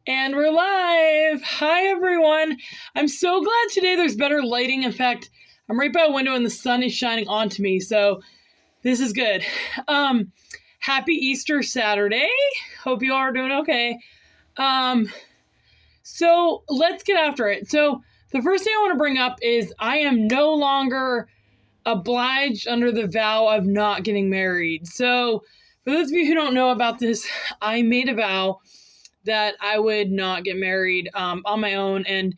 And we're live. Hi, everyone. I'm so glad today there's better lighting. In fact, I'm right by a window and the sun is shining onto me, so this is good. Happy Easter Saturday. Hope you all are doing okay. So let's get after it. So the first thing I want to bring up is I am no longer obliged under the vow of not getting married. So for those of you who don't know about this, I made a vow that I would not get married on my own, and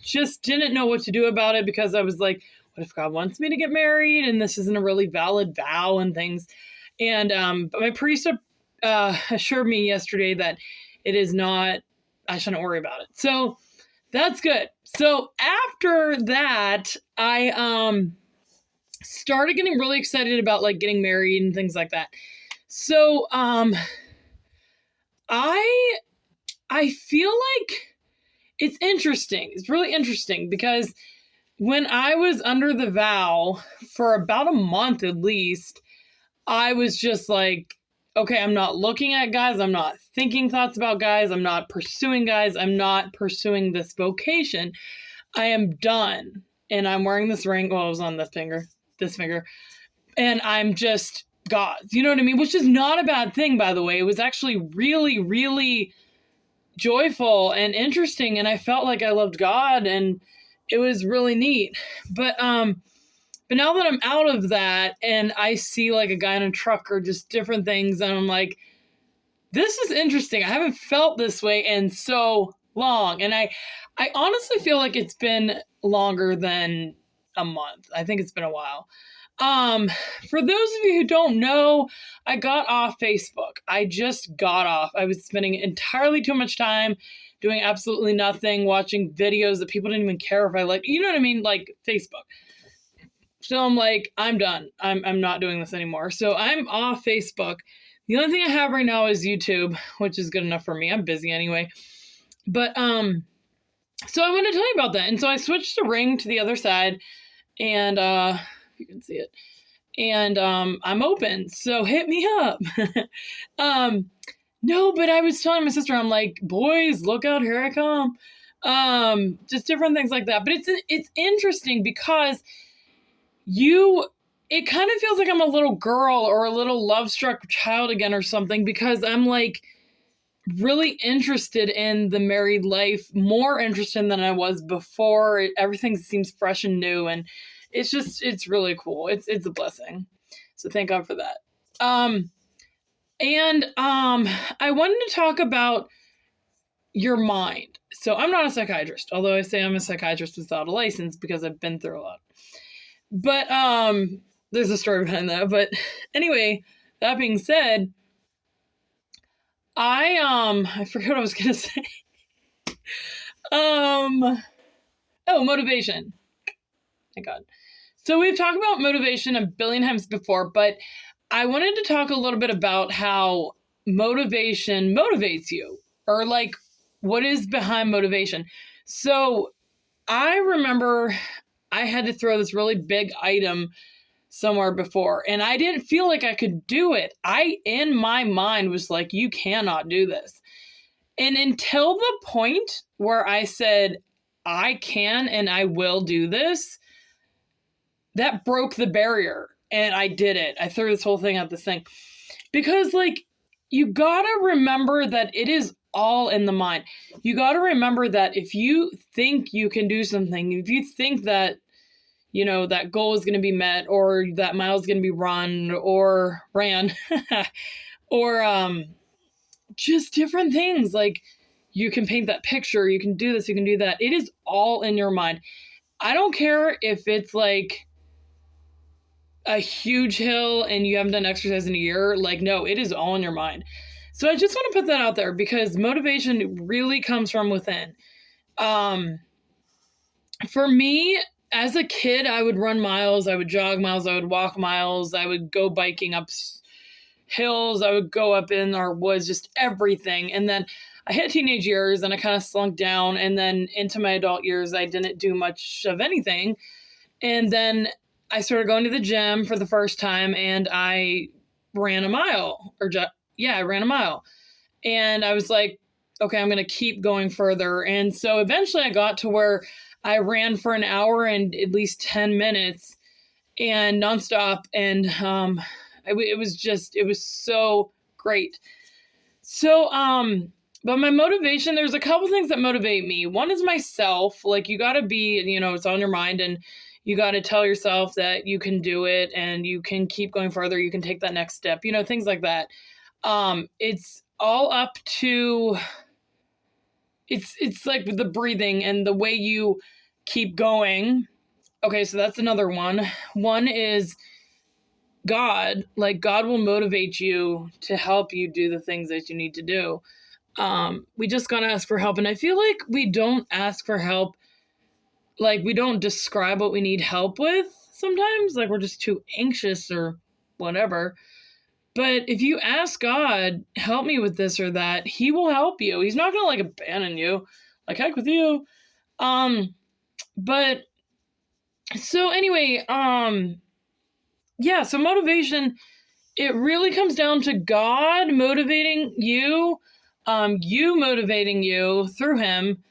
just didn't know what to do about it because I was like, what if God wants me to get married and this isn't a really valid vow and things. And but my priest assured me yesterday that it is not, I shouldn't worry about it. So that's good. So after that, I started getting really excited about like getting married and things like that. So I feel like it's interesting. It's really interesting because when I was under the vow for about a month at least, I was just like, okay, I'm not looking at guys. I'm not thinking thoughts about guys. I'm not pursuing guys. I'm not pursuing this vocation. I am done. And I'm wearing this ring. Well, it was on this finger. And I'm just God's. You know what I mean? Which is not a bad thing, by the way. It was actually really, really joyful and interesting. And I felt like I loved God and it was really neat. But now that I'm out of that and I see like a guy in a truck or just different things, and I'm like, this is interesting. I haven't felt this way in so long. And I honestly feel like it's been longer than a month. I think it's been a while. For those of you who don't know, I got off Facebook. I just got off. I was spending entirely too much time doing absolutely nothing, watching videos that people didn't even care if I liked. You know what I mean? Like Facebook. So I'm like, I'm done. I'm not doing this anymore. So I'm off Facebook. The only thing I have right now is YouTube, which is good enough for me. I'm busy anyway. But so I want to tell you about that. And so I switched the ring to the other side, and you can see it. And I'm open, so hit me up. No, but I was telling my sister, I'm like, boys, look out, here I come. Just different things like that. But it's interesting because it kind of feels like I'm a little girl or a little love-struck child again or something, because I'm like really interested in the married life, more interested than I was before. Everything seems fresh and new, and it's really cool. It's a blessing. So thank God for that. I wanted to talk about your mind. So I'm not a psychiatrist, although I say I'm a psychiatrist without a license because I've been through a lot. But there's a story behind that. But anyway, that being said, I forget what I was gonna say. Motivation. Thank God. So we've talked about motivation a billion times before, but I wanted to talk a little bit about how motivation motivates you, or like what is behind motivation. So I remember I had to throw this really big item somewhere before, and I didn't feel like I could do it. In my mind, was like, you cannot do this. And until the point where I said, I can and I will do this, that broke the barrier. And I did it. I threw this whole thing at this thing. Because, like, you gotta remember that it is all in the mind. You gotta remember that if you think you can do something, if you think that, you know, that goal is going to be met, or that mile is going to be ran, or just different things. Like, you can paint that picture, you can do this, you can do that. It is all in your mind. I don't care if it's like a huge hill and you haven't done exercise in a year. Like, no, it is all in your mind. So I just want to put that out there because motivation really comes from within. For me, as a kid, I would run miles, I would jog miles, I would walk miles, I would go biking up hills, I would go up in our woods, just everything. And then I hit teenage years and I kind of slunk down. And then into my adult years, I didn't do much of anything. And then I started going to the gym for the first time, and I ran a mile. I ran a mile. And I was like, okay, I'm going to keep going further. And so eventually I got to where I ran for an hour and at least 10 minutes and nonstop. And it was so great. So, but my motivation, there's a couple things that motivate me. One is myself. Like, you got to be, it's on your mind, and you got to tell yourself that you can do it and you can keep going further. You can take that next step, things like that. It's all up to, it's like the breathing and the way you keep going. Okay, so that's another one. One is God. Like, God will motivate you to help you do the things that you need to do. We just gotta ask for help. And I feel like we don't ask for help. Like, we don't describe what we need help with sometimes. Like, we're just too anxious or whatever. But if you ask God, help me with this or that, he will help you. He's not gonna like abandon you. Like, heck with you. But so anyway, yeah, so motivation, it really comes down to God motivating you, you motivating you through him.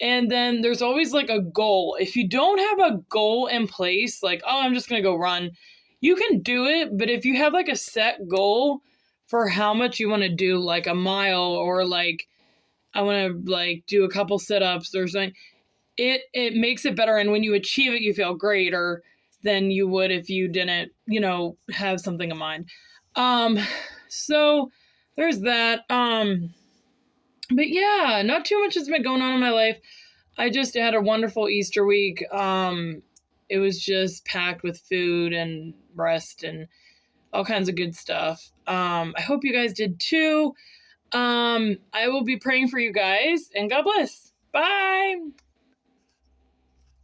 And then there's always like a goal. If you don't have a goal in place, like, oh, I'm just going to go run, you can do it. But if you have like a set goal for how much you want to do, like a mile, or like, I want to like do a couple sit-ups or something, it makes it better. And when you achieve it, you feel greater than you would if you didn't, have something in mind. So there's that. But yeah, not too much has been going on in my life. I just had a wonderful Easter week. It was just packed with food and rest and all kinds of good stuff. I hope you guys did too. I will be praying for you guys, and God bless. Bye.